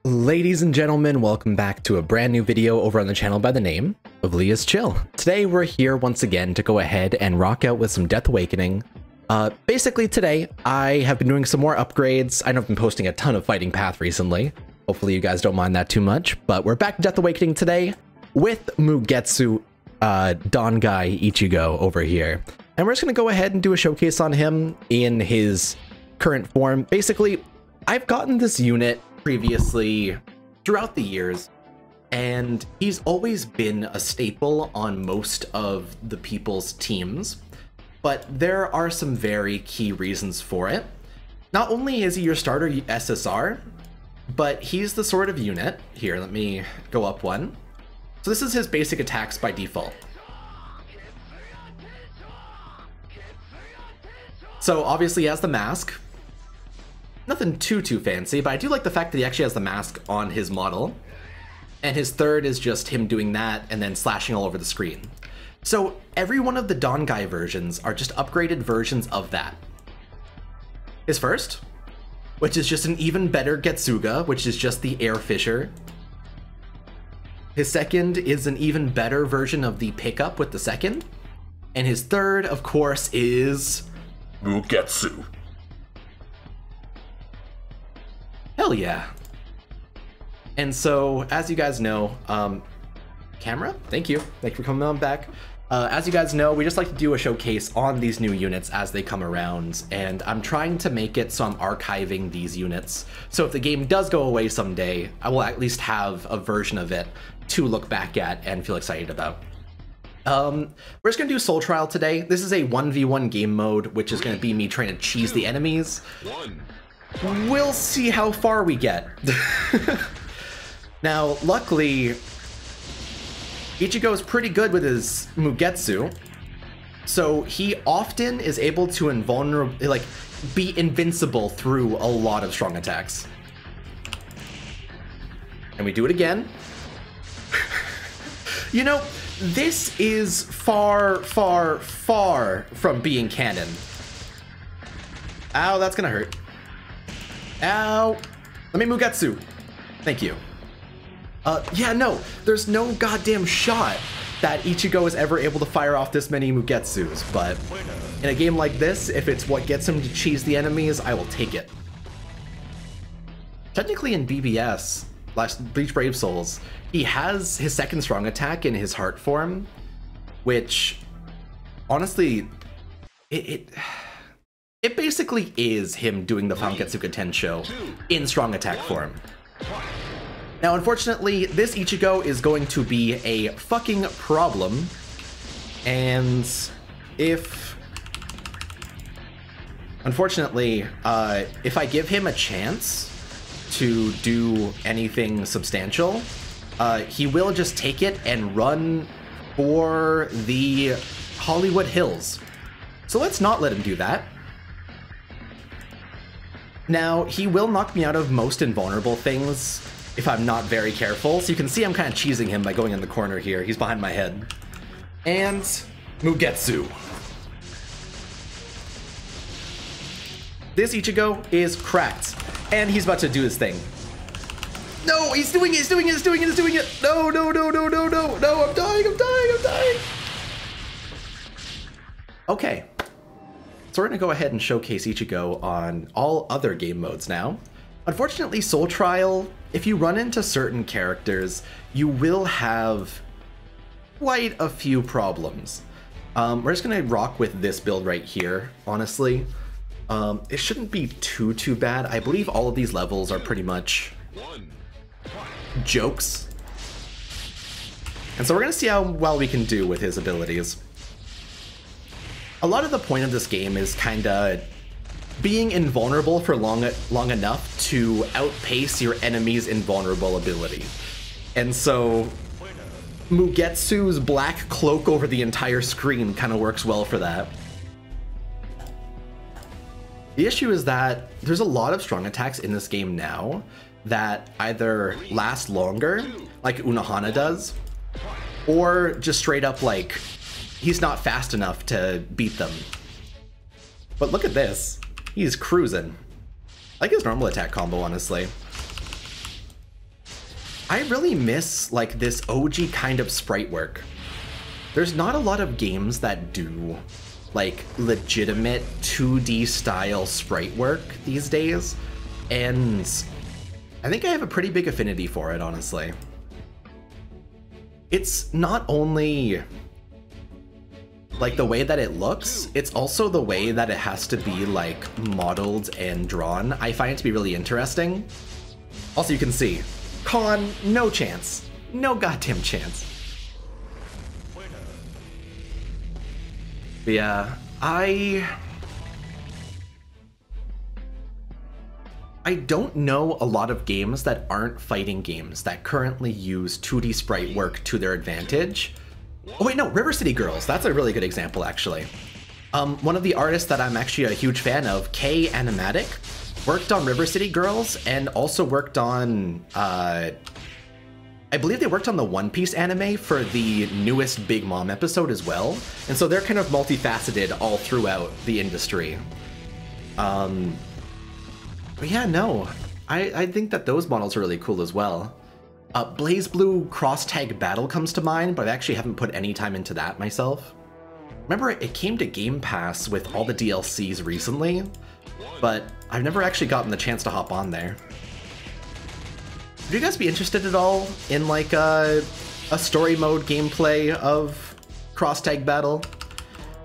Ladies and gentlemen, welcome back to a brand new video over on the channel by the name of LeaIsChill. Today we're here once again to go ahead and rock out with some Death Awakening. Basically today I have been doing some more upgrades. I know I've been posting a ton of Fighting Path recently. Hopefully you guys don't mind that too much, but we're back to Death Awakening today with Mugetsu Dangai Ichigo over here. And we're just going to go ahead and do a showcase on him in his current form. Basically, I've gotten this unit previously throughout the years, and he's always been a staple on most of the people's teams, but there are some very key reasons for it. Not only is he your starter SSR, but he's the sort of unit, here let me go up one, so this is his basic attacks by default. So obviously he has the mask. Nothing too fancy, but I do like the fact that he actually has the mask on his model. And his third is just him doing that and then slashing all over the screen. So every one of the Dangai versions are just upgraded versions of that. His first, which is just an even better Getsuga, which is just the air fissure. His second is an even better version of the pickup with the second. And his third, of course, is Mugetsu. Hell yeah. And so, as you guys know, camera, thank you for coming on back. As you guys know, we just like to do a showcase on these new units as they come around, and I'm trying to make it so I'm archiving these units. So if the game does go away someday, I will at least have a version of it to look back at and feel excited about. We're just gonna do Soul Trial today. This is a 1v1 game mode, which is gonna be me trying to cheese the enemies. We'll see how far we get. Now, luckily, Ichigo is pretty good with his Mugetsu, so he often is able to be invincible through a lot of strong attacks. And we do it again. You know, this is far from being canon. Ow, that's gonna hurt. Ow! Let me Mugetsu. Thank you. Yeah, no, there's no goddamn shot that Ichigo is ever able to fire off this many Mugetsus, but in a game like this, if it's what gets him to cheese the enemies, I will take it. Technically in BBS, Bleach Brave Souls, he has his second strong attack in his heart form, which, honestly, it basically is him doing the Famketsuka Tensho in strong attack form. Now, unfortunately, this Ichigo is going to be a fucking problem, and unfortunately, if I give him a chance to do anything substantial, he will just take it and run for the Hollywood Hills. So let's not let him do that. Now, he will knock me out of most invulnerable things if I'm not very careful. So you can see I'm kind of cheesing him by going in the corner here. He's behind my head. And Mugetsu. This Ichigo is cracked. And he's about to do his thing. No, he's doing it, No, I'm dying. Okay. So we're gonna go ahead and showcase Ichigo on all other game modes now. Unfortunately, Soul Trial, if you run into certain characters, you will have quite a few problems. We're just gonna rock with this build right here, honestly. It shouldn't be too bad. I believe all of these levels are pretty much jokes. And so we're gonna see how well we can do with his abilities. A lot of the point of this game is kinda being invulnerable for long enough to outpace your enemy's invulnerable ability. And so Mugetsu's black cloak over the entire screen kind of works well for that. The issue is that there's a lot of strong attacks in this game now that either last longer, like Unohana does, or just straight up like he's not fast enough to beat them. But look at this. He's cruising. I like his normal attack combo, honestly. I really miss like this OG kind of sprite work. There's not a lot of games that do like legitimate 2D style sprite work these days, and I think I have a pretty big affinity for it, honestly. It's not only like the way that it looks, it's also the way that it has to be like modeled and drawn. I find it to be really interesting. Also, you can see, Con, no chance. No goddamn chance. But yeah, I don't know a lot of games that aren't fighting games that currently use 2D sprite work to their advantage. Oh wait, no, River City Girls. That's a really good example, actually. One of the artists that I'm actually a huge fan of, K Animatic, worked on River City Girls and also worked on, I believe they worked on the One Piece anime for the newest Big Mom episode as well. And so they're kind of multifaceted all throughout the industry. But yeah, no, I think that those models are really cool as well. Blaze Blue Cross Tag Battle comes to mind, but I actually haven't put any time into that myself. Remember, it came to Game Pass with all the DLCs recently, but I've never actually gotten the chance to hop on there. Would you guys be interested at all in like a story mode gameplay of Cross Tag Battle?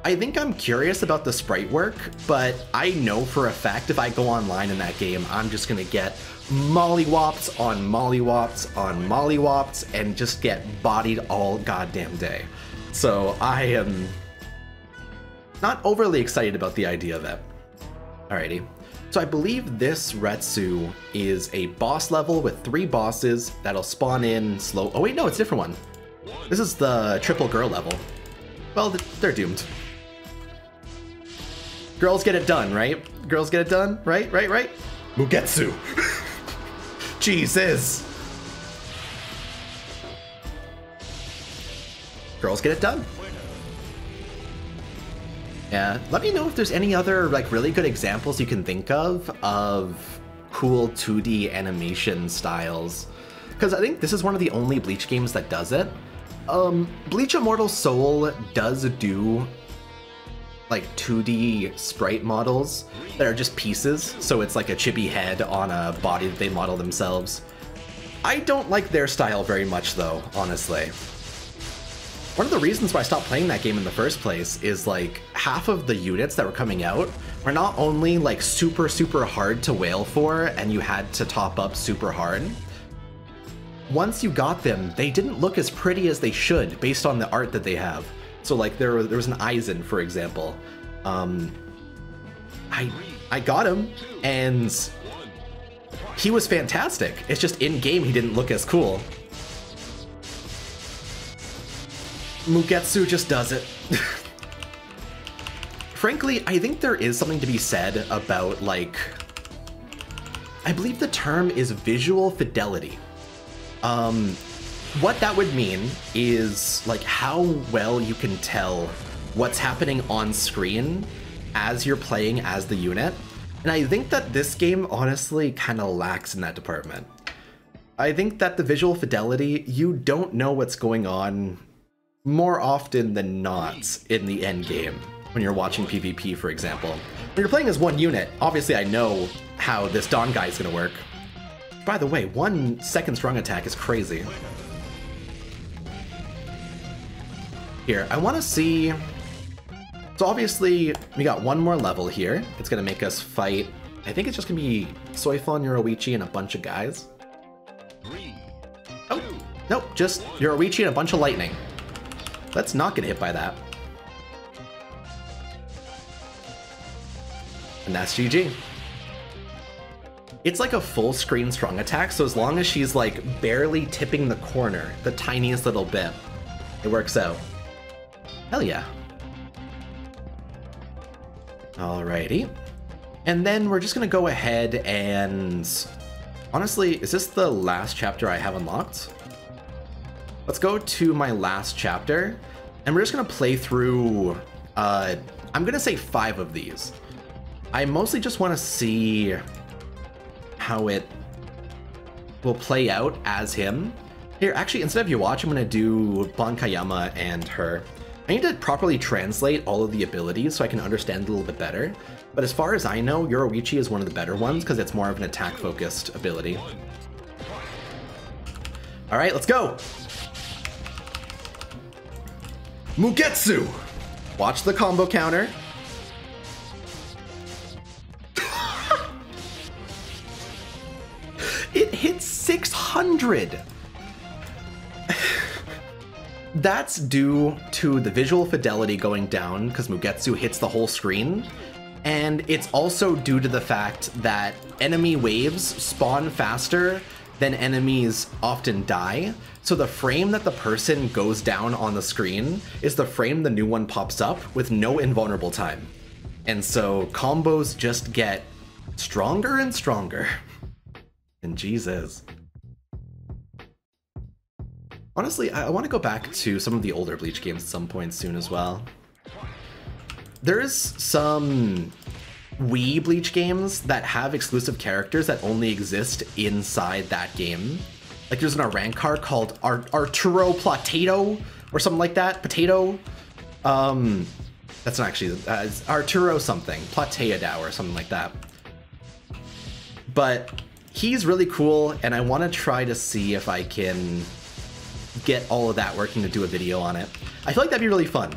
I think I'm curious about the sprite work, but I know for a fact if I go online in that game, I'm just gonna get mollywops on mollywops on mollywops and just get bodied all goddamn day. So I am not overly excited about the idea of it. Alrighty, so I believe this Retsu is a boss level with 3 bosses that'll spawn in slow. Oh wait, no, it's a different one. This is the triple girl level. Well, they're doomed. Girls get it done, right? Girls get it done, right? Mugetsu. Jesus. Girls get it done. Yeah, let me know if there's any other like really good examples you can think of cool 2D animation styles. Because I think this is one of the only Bleach games that does it. Bleach Immortal Soul does do like 2D sprite models that are just pieces, so it's like a chibi head on a body that they model themselves. I don't like their style very much though, honestly. One of the reasons why I stopped playing that game in the first place is like half of the units that were coming out were not only like super hard to whale for and you had to top up super hard. Once you got them, they didn't look as pretty as they should based on the art that they have. So like there was an Aizen, for example. I got him and he was fantastic. It's just in game he didn't look as cool. Mugetsu just does it. Frankly, I think there is something to be said about like, I believe the term is visual fidelity. What that would mean is like how well you can tell what's happening on screen as you're playing as the unit. And I think that this game honestly kind of lacks in that department. I think that the visual fidelity, you don't know what's going on more often than not in the end game when you're watching PvP, for example. When you're playing as one unit, obviously I know how this Dangai is gonna work. By the way, 1 second strong attack is crazy. Here, I want to see... So obviously, we got one more level here. It's going to make us fight... I think it's just going to be Soifon, Yoruichi, and a bunch of guys. Oh, nope, just Yoruichi and a bunch of lightning. Let's not get hit by that. And that's GG. It's like a full screen strong attack, so as long as she's like barely tipping the corner, the tiniest little bit, it works out. Hell yeah. Alrighty. And then we're just gonna go ahead and... Honestly, is this the last chapter I have unlocked? Let's go to my last chapter, and we're just gonna play through, I'm gonna say 5 of these. I mostly just wanna see how it will play out as him. Here, actually, instead of you watch, I'm going to do Bankayama and her. I need to properly translate all of the abilities so I can understand it a little bit better. But as far as I know, Yoruichi is one of the better ones because it's more of an attack-focused ability. All right, let's go. Mugetsu. Watch the combo counter. It hit 600. That's due to the visual fidelity going down because Mugetsu hits the whole screen. And it's also due to the fact that enemy waves spawn faster than enemies often die. So the frame that the person goes down on the screen is the frame the new one pops up with no invulnerable time. And so combos just get stronger and stronger. And Jesus. Honestly, I want to go back to some of the older Bleach games at some point soon as well. There's some Wii Bleach games that have exclusive characters that only exist inside that game. Like there's an Arankar called Arturo Potato or something like that. Potato. That's not actually, it's Arturo something. Plateadao or something like that. But he's really cool and I want to try to see if I can get all of that working to do a video on it. I feel like that'd be really fun.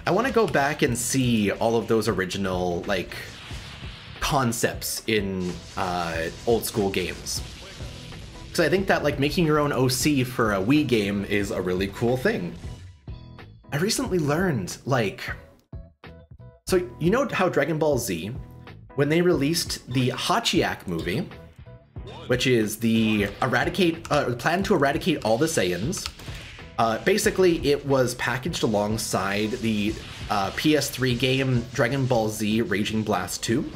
I want to go back and see all of those original like concepts in old school games. Because I think that like making your own OC for a Wii game is a really cool thing. I recently learned like, so you know how Dragon Ball Z, when they released the Hachiak movie, which is the plan to eradicate all the Saiyans. Basically, it was packaged alongside the PS3 game Dragon Ball Z Raging Blast 2.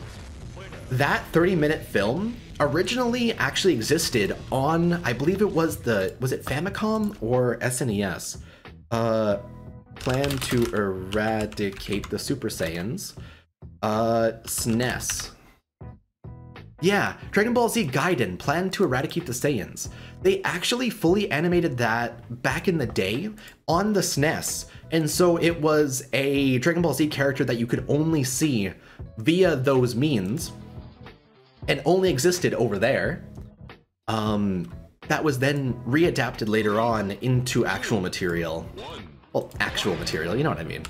That 30-minute film originally actually existed on, I believe it was it Famicom or SNES? Plan to eradicate the Super Saiyans. SNES. Yeah, Dragon Ball Z Gaiden, Plan to Eradicate the Saiyans. They actually fully animated that back in the day on the SNES. And so it was a Dragon Ball Z character that you could only see via those means and only existed over there. That was then readapted later on into actual material. Well, actual material, you know what I mean.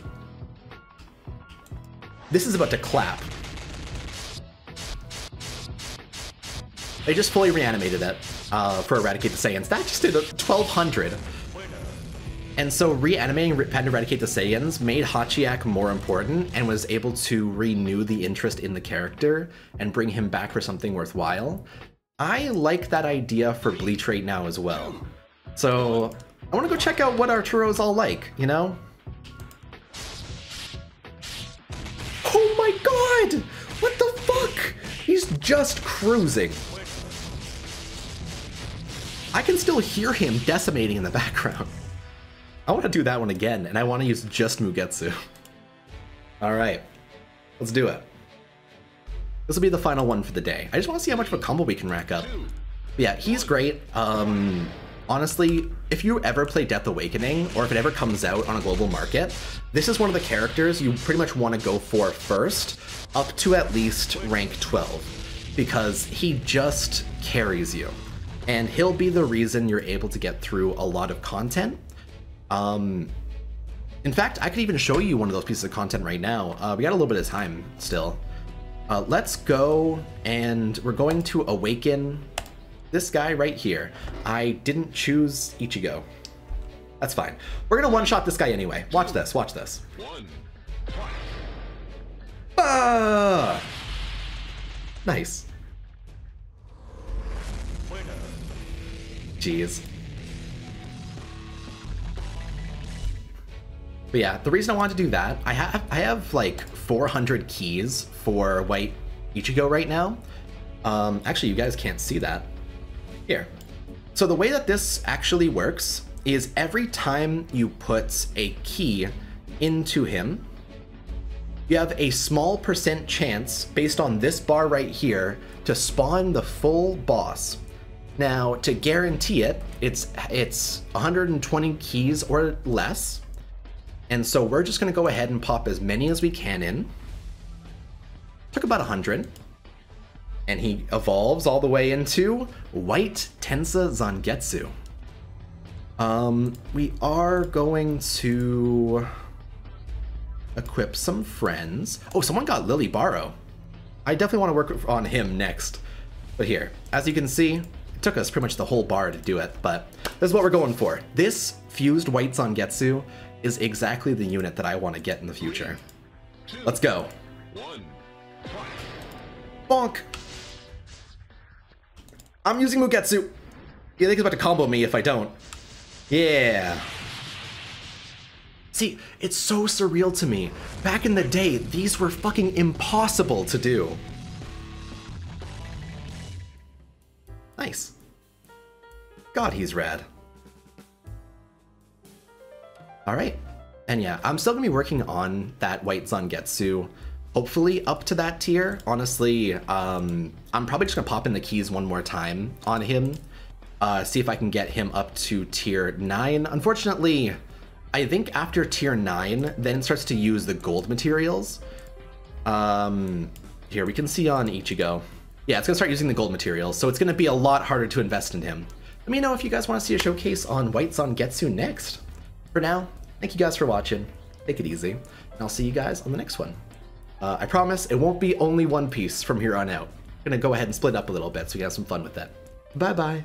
This is about to clap. They just fully reanimated it for Eradicate the Saiyans. That just did 1200. And so reanimating Plan to Eradicate the Saiyans made Hachiak more important and was able to renew the interest in the character and bring him back for something worthwhile. I like that idea for Bleach right now as well. So I want to go check out what Arturo's all like, you know? Oh my god! What the fuck? He's just cruising. I can still hear him decimating in the background. I want to do that one again, and I want to use just Mugetsu. Alright, let's do it. This will be the final one for the day. I just want to see how much of a combo we can rack up. But yeah, he's great. Honestly, if you ever play Death Awakening, or if it ever comes out on a global market, this is one of the characters you pretty much want to go for first, up to at least rank 12, because he just carries you. And he'll be the reason you're able to get through a lot of content. In fact, I could even show you one of those pieces of content right now. We got a little bit of time still. Let's go, and we're going to awaken this guy right here. I didn't choose Ichigo. That's fine. We're gonna one-shot this guy anyway. Watch this, watch this. Ah! Nice. Jeez. But yeah, the reason I wanted to do that, I have like 400 keys for White Ichigo right now. Actually, you guys can't see that. Here. So the way that this actually works is every time you put a key into him, you have a small % chance based on this bar right here to spawn the full boss. Now, to guarantee it, it's 120 keys or less. And so we're just gonna go ahead and pop as many as we can in. Took about 100. And he evolves all the way into White Tensa Zangetsu. We are going to equip some friends. Oh, someone got Lily Barrow. I definitely want to work on him next. But here, as you can see, it took us pretty much the whole bar to do it, but this is what we're going for. This fused White Zangetsu is exactly the unit that I want to get in the future. Let's go. Bonk! I'm using Mugetsu. You think he's about to combo me if I don't. Yeah. See, it's so surreal to me. Back in the day, these were fucking impossible to do. Nice. God, he's rad. All right. And yeah, I'm still gonna be working on that White Zangetsu. Hopefully up to that tier. Honestly, I'm probably just gonna pop in the keys one more time on him. See if I can get him up to tier 9. Unfortunately, I think after tier 9, then it starts to use the gold materials. Here, we can see on Ichigo. Yeah, it's gonna start using the gold materials, so it's gonna be a lot harder to invest in him. Let me know if you guys wanna see a showcase on White Zangetsu next. For now, thank you guys for watching. Take it easy, and I'll see you guys on the next one. I promise it won't be only one piece from here on out. I'm gonna go ahead and split up a little bit so we can have some fun with it. Bye-bye.